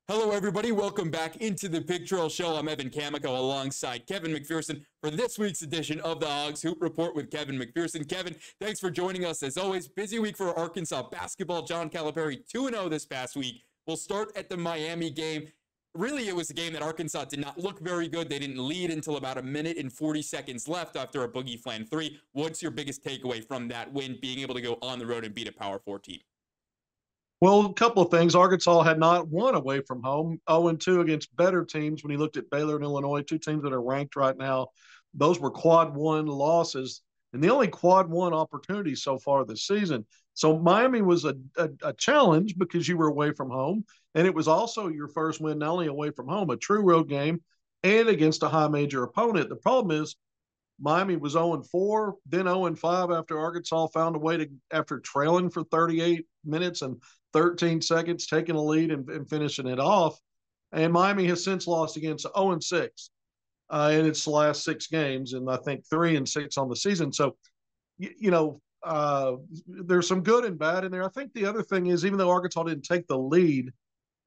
Hello, everybody. Welcome back into the Pig Trail Show. I'm Evan Camico alongside Kevin McPherson for this week's edition of the Hogs Hoop Report with Kevin McPherson. Kevin, thanks for joining us. As always, busy week for Arkansas basketball. John Calipari 2-0 this past week. We'll start at the Miami game. Really, it was a game that Arkansas did not look very good. They didn't lead until about a minute and 40 seconds left after a Boogie Flan 3. What's your biggest takeaway from that win, being able to go on the road and beat a Power 4 team? Well, a couple of things. Arkansas had not won away from home, 0-2 against better teams. When you looked at Baylor and Illinois, two teams that are ranked right now, those were quad one losses and the only quad one opportunities so far this season. So Miami was a challenge because you were away from home. And it was also your first win, not only away from home, a true road game and against a high major opponent. The problem is Miami was 0-4, then 0-5 after Arkansas found a way to, after trailing for 38 minutes and 13 seconds, taking a lead and finishing it off. And Miami has since lost against 0-6 in its last six games, and I think 3-6 on the season. So, there's some good and bad in there. I think the other thing is, even though Arkansas didn't take the lead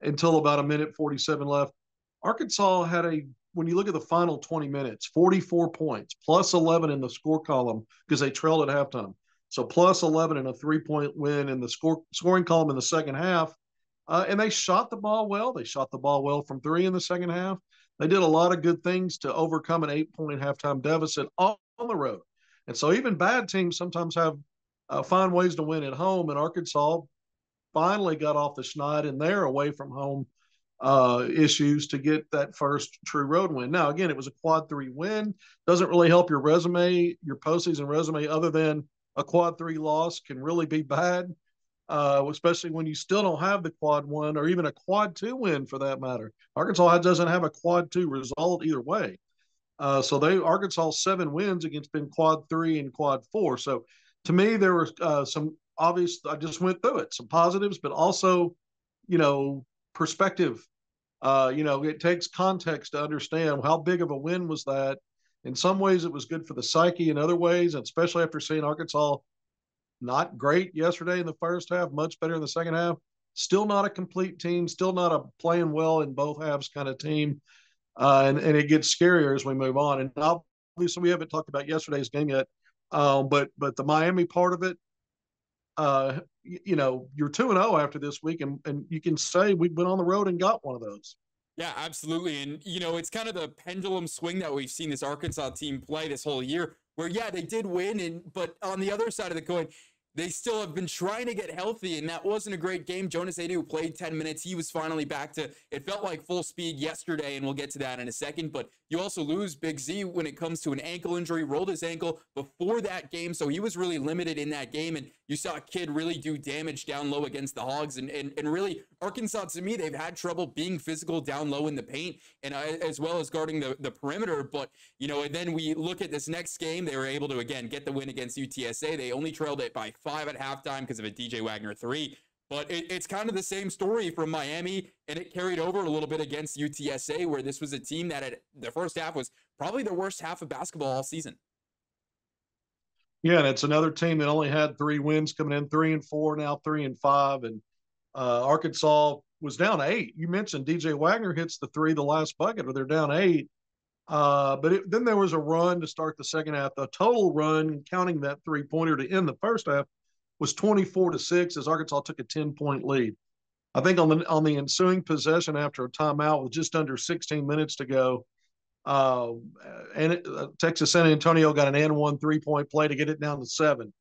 until about a minute 47 left, Arkansas had when you look at the final 20 minutes, 44 points, plus 11 in the score column because they trailed at halftime. So plus 11 and a 3-point win in the scoring column in the second half. And they shot the ball well. They shot the ball well from three in the second half. They did a lot of good things to overcome an 8-point halftime deficit on the road. And so even bad teams sometimes find ways to win at home. And Arkansas finally got off the schneid in their away from home issues to get that first true road win. Now, again, it was a quad three win. Doesn't really help your resume, your postseason resume, other than a quad three loss can really be bad, especially when you still don't have the quad one or even a quad two win for that matter. Arkansas doesn't have a quad two result either way. Arkansas 7 wins against been quad three and quad four. So to me, there were some obvious, I just went through it, some positives, but also, perspective. It takes context to understand how big of a win was that. In some ways, it was good for the psyche. In other ways, and especially after seeing Arkansas not great yesterday in the first half, much better in the second half. Still not a complete team. Still not a playing well in both halves kind of team. And it gets scarier as we move on. And obviously, we haven't talked about yesterday's game yet. But the Miami part of it, you're 2-0 after this week, and you can say we went on the road and got one of those. Yeah, absolutely. And, it's kind of the pendulum swing that we've seen this Arkansas team play this whole year where, yeah, they did win. But on the other side of the coin, they still have been trying to get healthy, and that wasn't a great game. Jonas Adu played 10 minutes. He was finally back to, it felt like full speed yesterday, and we'll get to that in a second. But you also lose Big Z when it comes to an ankle injury, rolled his ankle before that game, so he was really limited in that game, and you saw a kid really do damage down low against the Hogs. And really, Arkansas, to me, they've had trouble being physical down low in the paint, and as well as guarding the perimeter. But, and then we look at this next game, they were able to, again, get the win against UTSA. They only trailed it by 5 at halftime because of a DJ Wagner 3. But it's kind of the same story from Miami, and it carried over a little bit against UTSA, where this was a team that the first half was probably the worst half of basketball all season. Yeah, and it's another team that only had 3 wins coming in, 3-4, now 3-5. And Arkansas was down 8. You mentioned DJ Wagner hits the 3, the last bucket, or they're down 8. Then there was a run to start the second half. The total run, counting that 3-pointer to end the first half, was 24-6 as Arkansas took a 10-point lead. I think on the ensuing possession after a timeout with just under 16 minutes to go, Texas San Antonio got an and-one 3-point play to get it down to 7.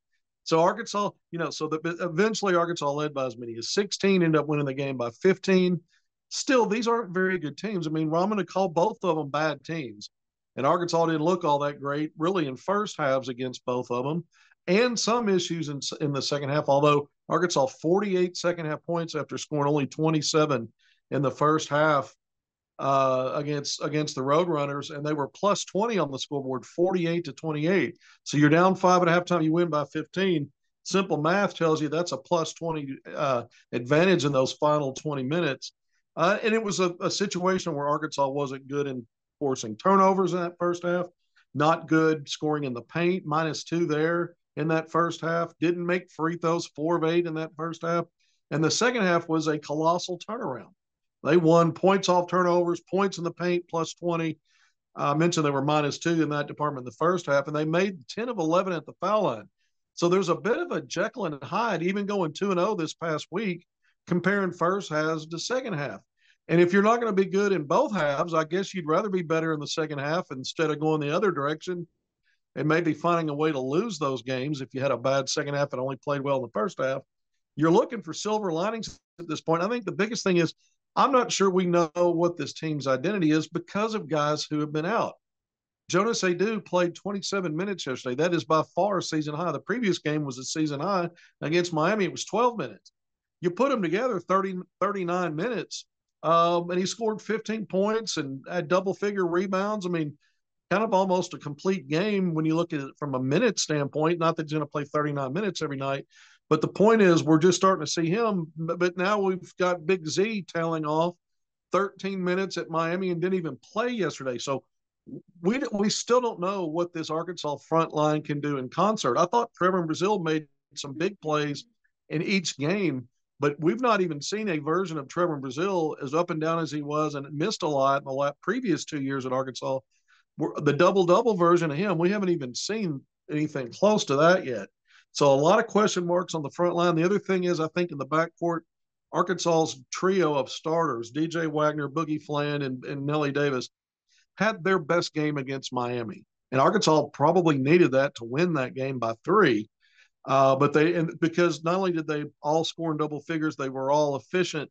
So Arkansas, eventually Arkansas led by as many as 16, ended up winning the game by 15. Still, these aren't very good teams. I mean, Raman called both of them bad teams. And Arkansas didn't look all that great, really, in first halves against both of them. And some issues in the second half, although Arkansas 48 second half points after scoring only 27 in the first half against the Roadrunners, and they were plus 20 on the scoreboard, 48-28. So you're down 5 at halftime, you win by 15. Simple math tells you that's a plus 20 advantage in those final 20 minutes. And it was a situation where Arkansas wasn't good in forcing turnovers in that first half, not good scoring in the paint, -2 there in that first half, didn't make free throws, 4 of 8 in that first half. And the second half was a colossal turnaround. They won points off turnovers, points in the paint plus 20. I mentioned they were -2 in that department in the first half, and they made 10 of 11 at the foul line. So there's a bit of a Jekyll and Hyde, even going 2-0 this past week, comparing first halves to second half. And if you're not going to be good in both halves, I guess you'd rather be better in the second half instead of going the other direction and maybe finding a way to lose those games if you had a bad second half and only played well in the first half. You're looking for silver linings at this point. I think the biggest thing is I'm not sure we know what this team's identity is because of guys who have been out. Jonas Adu played 27 minutes yesterday. That is by far a season high. The previous game was a season high. Against Miami, it was 12 minutes. You put them together 39 minutes, and he scored 15 points and had double-figure rebounds. I mean, kind of almost a complete game when you look at it from a minute standpoint. Not that he's going to play 39 minutes every night, but the point is we're just starting to see him. But now we've got Big Z tailing off 13 minutes at Miami and didn't even play yesterday. So we still don't know what this Arkansas front line can do in concert. I thought Trevor Brazile made some big plays in each game, but we've not even seen a version of Trevor Brazile as up and down as he was and missed a lot in the previous 2 years at Arkansas. The double-double version of him, we haven't even seen anything close to that yet. So a lot of question marks on the front line. The other thing is, I think in the backcourt, Arkansas's trio of starters, DJ Wagner, Boogie Fland, and Nelly Davis, had their best game against Miami. And Arkansas probably needed that to win that game by 3. But because not only did they all score in double figures, they were all efficient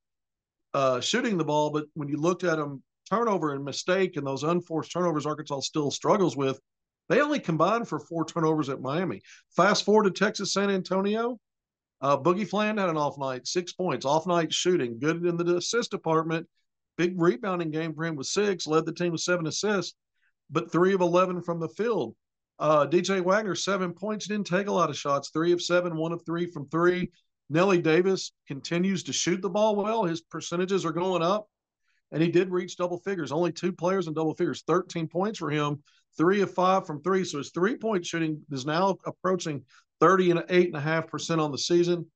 shooting the ball. But when you looked at them, turnover and mistake and those unforced turnovers Arkansas still struggles with, they only combined for 4 turnovers at Miami. Fast forward to Texas San Antonio, Boogie Fland had an off night, 6 points, off night shooting, good in the assist department. Big rebounding game for him with 6, led the team with 7 assists, but 3 of 11 from the field. DJ Wagner, 7 points, didn't take a lot of shots, 3 of 7, 1 of 3 from 3. Nelly Davis continues to shoot the ball well. His percentages are going up, and he did reach double figures. Only 2 players in double figures, 13 points for him, 3 of 5 from 3. So his three-point shooting is now approaching 38.5% on the season,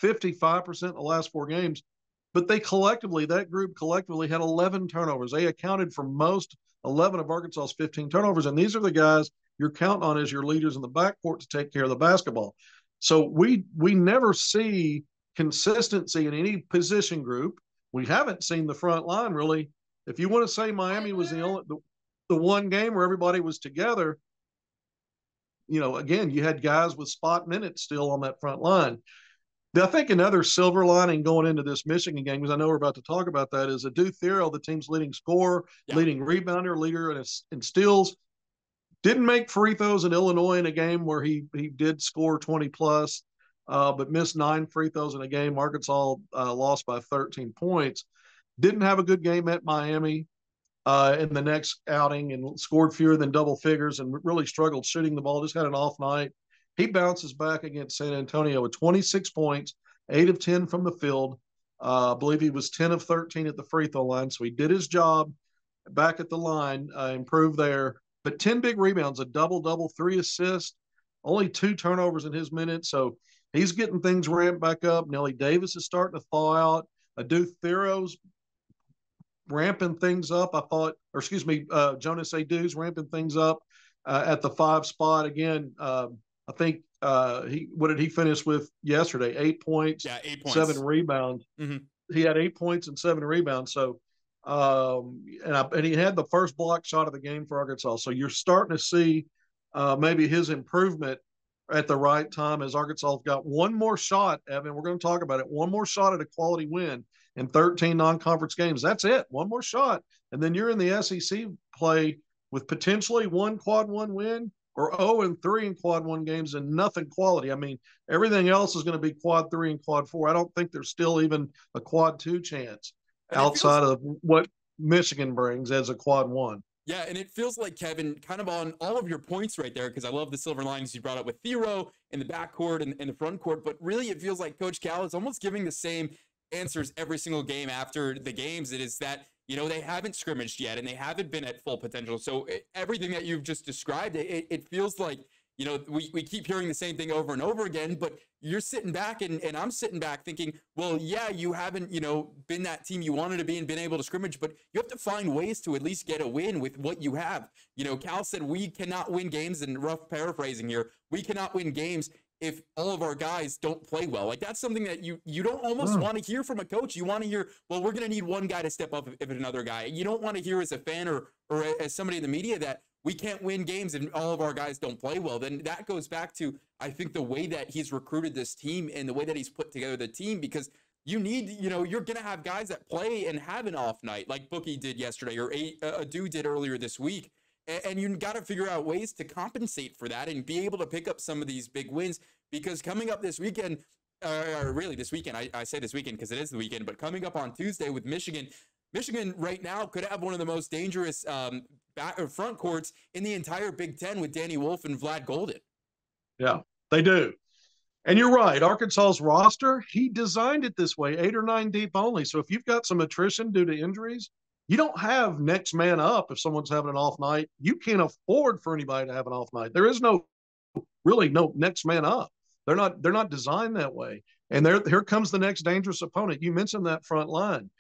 55% in the last 4 games. But that group collectively had 11 turnovers. They accounted for most 11 of Arkansas's 15 turnovers. And these are the guys you're counting on as your leaders in the backcourt to take care of the basketball. So we never see consistency in any position group. We haven't seen the front line really. If you want to say Miami was the one game where everybody was together, again, you had guys with spot minutes still on that front line. I think another silver lining going into this Michigan game, because I know we're about to talk about that, is Adu Thero, the team's leading scorer, leading rebounder, leader in steals. Didn't make free throws in Illinois in a game where he did score 20 plus, but missed 9 free throws in a game. Arkansas lost by 13 points. Didn't have a good game at Miami in the next outing and scored fewer than double figures and really struggled shooting the ball. Just had an off night. He bounces back against San Antonio with 26 points, 8 of 10 from the field. I believe he was 10 of 13 at the free throw line. So he did his job back at the line, improved there. But 10 big rebounds, a double-double, 3 assists, only 2 turnovers in his minutes. So he's getting things ramped back up. Nelly Davis is starting to thaw out. Adu Thero's ramping things up. Jonas Adu's ramping things up at the 5 spot. Again, I think what did he finish with yesterday? 8 points, 8 points, 7 rebounds. Mm-hmm. He had 8 points and 7 rebounds. So, and he had the first block shot of the game for Arkansas. So you're starting to see maybe his improvement at the right time as Arkansas got one more shot, Evan. We're going to talk about it. One more shot at a quality win in 13 non-conference games. That's it. One more shot. And then you're in the SEC play with potentially 1 quad 1 win or 0-3 in quad 1 games and nothing quality. I mean, everything else is going to be quad 3 and quad 4. I don't think there's still even a quad 2 chance outside of what Michigan brings as a quad 1. Yeah, and it feels like, Kevin, kind of on all of your points right there, because I love the silver linings you brought up with Thero in the backcourt and the front court, but really it feels like Coach Cal is almost giving the same answers every single game after the games. It is that, they haven't scrimmaged yet and they haven't been at full potential. So everything that you've just described, it feels like we keep hearing the same thing over and over again, but you're sitting back and I'm sitting back thinking, well, yeah, you haven't, been that team you wanted to be and been able to scrimmage, but you have to find ways to at least get a win with what you have. Cal said we cannot win games, and rough paraphrasing here, we cannot win games if all of our guys don't play well. Like, that's something that you don't almost want to hear from a coach. You want to hear, well, we're going to need one guy to step up if another guy. You don't want to hear as a fan or as somebody in the media that we can't win games and all of our guys don't play well. Then that goes back to, I think, the way that he's recruited this team and the way that he's put together the team, because you need, you're going to have guys that play and have an off night like Bookie did yesterday or a dude did earlier this week. And you got to figure out ways to compensate for that and be able to pick up some of these big wins, because coming up this weekend, really this weekend, I say this weekend because it is the weekend, but coming up on Tuesday with Michigan right now could have one of the most dangerous front courts in the entire Big Ten with Danny Wolf and Vlad Golden. Yeah, they do. And you're right. Arkansas's roster, he designed it this way, 8 or 9 deep only. So if you've got some attrition due to injuries, you don't have next man up. If someone's having an off night, you can't afford for anybody to have an off night. There is really no next man up. They're not designed that way. And here comes the next dangerous opponent. You mentioned that front line.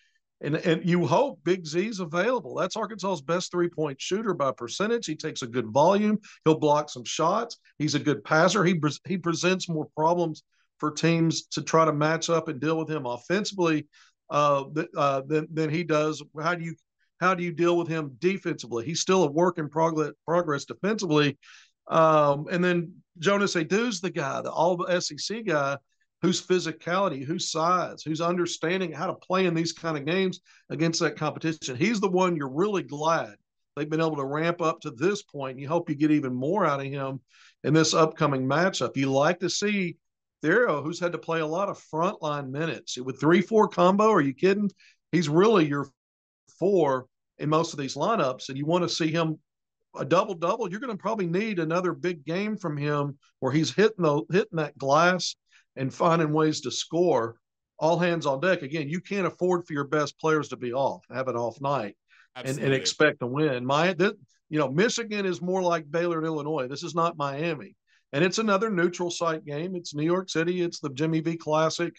And you hope Big Z's available. That's Arkansas's best 3-point shooter by percentage. He takes a good volume. He'll block some shots. He's a good passer. He presents more problems for teams to try to match up and deal with him offensively than he does. How do you deal with him defensively? He's still a work in progress defensively. And then Jonas Adu's the guy, the all SEC guy, whose physicality, whose size, whose understanding how to play in these kind of games against that competition. He's the one you're really glad they've been able to ramp up to this point. You hope you get even more out of him in this upcoming matchup. You like to see Thero, who's had to play a lot of frontline minutes. With 3-4 combo, are you kidding? He's really your 4 in most of these lineups, and you want to see him a double-double. You're going to probably need another big game from him where he's hitting that glass and finding ways to score. All hands on deck. Again, you can't afford for your best players to be off, have an off night, and expect to win. Michigan is more like Baylor and Illinois. This is not Miami. And it's another neutral site game. It's New York City. It's the Jimmy V Classic.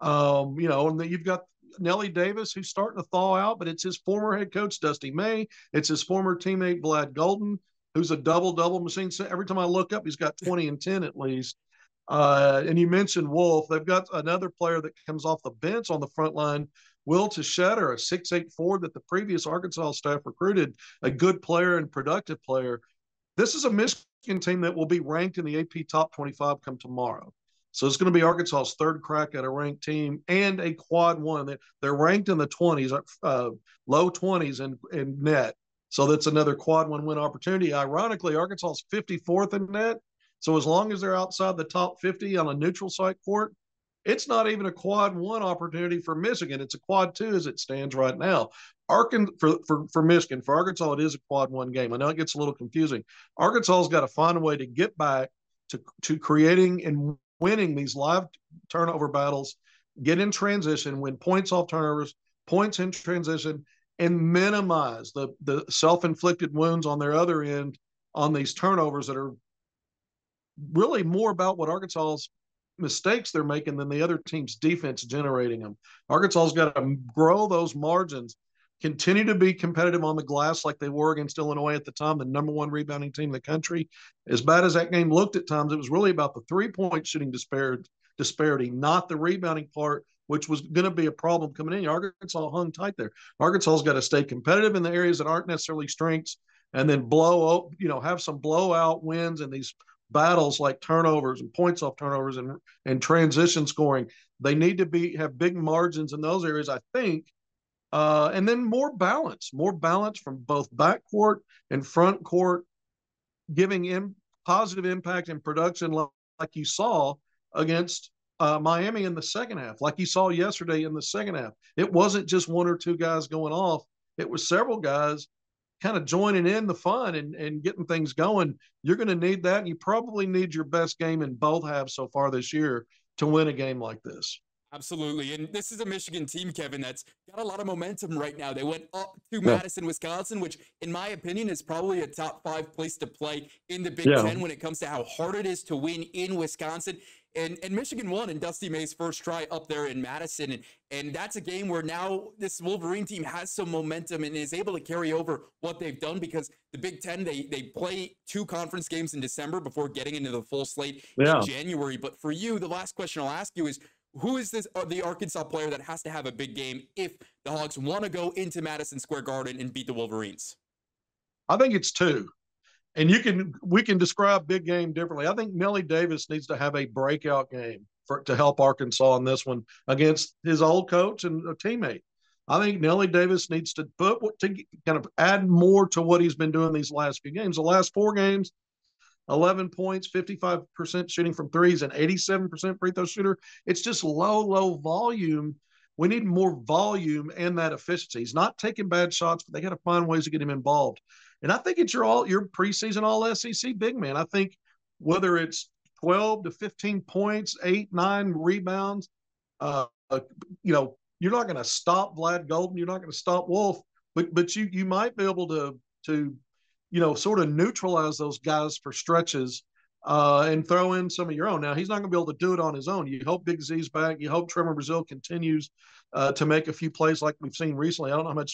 And then you've got Nelly Davis, who's starting to thaw out, but it's his former head coach, Dusty May. It's his former teammate, Vlad Golden, who's a double-double machine. So every time I look up, he's got 20 and 10 at least. And you mentioned Wolf. They've got another player that comes off the bench on the front line, Will Tschetter, a 6'8" forward that the previous Arkansas staff recruited, a good player and productive player. This is a Michigan team that will be ranked in the AP Top 25 come tomorrow. So it's going to be Arkansas's third crack at a ranked team and a quad one. They're ranked in the 20s, low 20s in net. So that's another quad one win opportunity. Ironically, Arkansas's 54th in net. So as long as they're outside the top 50 on a neutral site court, it's not even a quad one opportunity for Michigan. It's a quad two as it stands right now. For Michigan, for Arkansas, it is a quad one game. I know it gets a little confusing. Arkansas's got to find a way to get back to creating and winning these live turnover battles, get in transition, win points off turnovers, points in transition, and minimize the self-inflicted wounds on their other end on these turnovers that are really more about what Arkansas's mistakes they're making than the other team's defense generating them. Arkansas's got to grow those margins, continue to be competitive on the glass like they were against Illinois at the time, the number one rebounding team in the country. As bad as that game looked at times, it was really about the three-point shooting disparity, not the rebounding part, which was going to be a problem coming in. Arkansas hung tight there. Arkansas's got to stay competitive in the areas that aren't necessarily strengths and then have some blowout wins in these battles like turnovers and points off turnovers and transition scoring. They need to have big margins in those areas, I think. And then more balance from both backcourt and front court, giving positive impact and production like you saw against Miami in the second half, like you saw yesterday in the second half. It wasn't just one or two guys going off. It was several guys kind of joining in the fun and getting things going. You're going to need that, and you probably need your best game in both halves so far this year to win a game like this. Absolutely. And this is a Michigan team, Kevin, that's got a lot of momentum right now. They went up to Yeah. Madison, Wisconsin, which, in my opinion, is probably a top 5 place to play in the Big Yeah. Ten when it comes to how hard it is to win in Wisconsin. And Michigan won in Dusty May's first try up there in Madison. And that's a game where now this Wolverine team has some momentum and is able to carry over what they've done, because the Big Ten, they play 2 conference games in December before getting into the full slate in Yeah. January. But for you, the last question I'll ask you is, who is this the Arkansas player that has to have a big game if the Hogs want to go into Madison Square Garden and beat the Wolverines? I think it's 2. And we can describe big game differently. I think Nelly Davis needs to have a breakout game to help Arkansas in this one against his old coach and a teammate. I think Nelly Davis needs to kind of add more to what he's been doing these last few games. The last 4 games, 11 points, 55% shooting from threes, and 87% free throw shooter. It's just low volume. We need more volume and that efficiency. He's not taking bad shots, but they got to find ways to get him involved. And I think it's your preseason all SEC big man. I think whether it's 12 to 15 points, 8, 9 rebounds, you're not going to stop Vlad Golden. You're not going to stop Wolf, but you might be able to sort of neutralize those guys for stretches and throw in some of your own. Now, he's not going to be able to do it on his own. You hope Big Z's back. You hope Trevor Brazile continues to make a few plays like we've seen recently. I don't know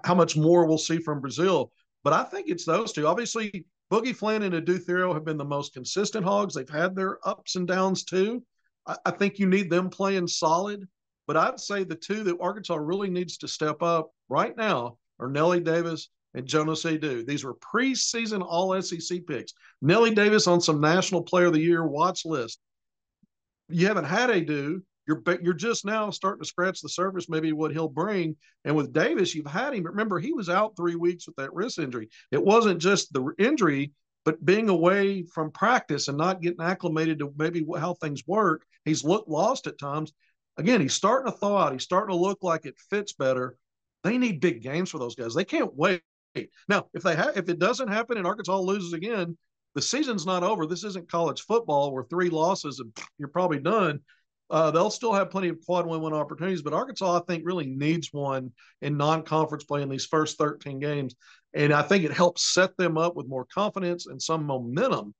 how much more we'll see from Brazile, but I think it's those 2. Obviously, Boogie Flynn and Adu Thero have been the most consistent Hogs. They've had their ups and downs too. I think you need them playing solid, but I'd say the 2 that Arkansas really needs to step up right now are Nelly Davis and Jonas Adu. These were preseason all SEC picks. Nelly Davis on some National Player of the Year watch list. You haven't had Adu. You're just now starting to scratch the surface, maybe what he'll bring. And with Davis, you've had him. Remember, he was out 3 weeks with that wrist injury. It wasn't just the injury, but being away from practice and not getting acclimated to maybe how things work. He's looked lost at times. Again, he's starting to thaw out. He's starting to look like it fits better. They need big games for those guys. They can't wait. Now, if it doesn't happen and Arkansas loses again, the season's not over. This isn't college football where 3 losses and you're probably done. They'll still have plenty of quad win opportunities, but Arkansas, I think, really needs one in non-conference play in these first 13 games. And I think it helps set them up with more confidence and some momentum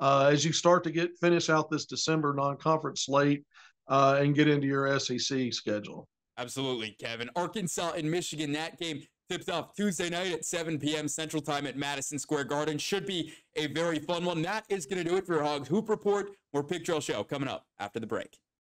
as you start to finish out this December non-conference slate and get into your SEC schedule. Absolutely, Kevin. Arkansas and Michigan, that game tips off Tuesday night at 7 p.m. Central Time at Madison Square Garden. Should be a very fun one. That is going to do it for your Hogs Hoop Report. More Pig Trail Show coming up after the break.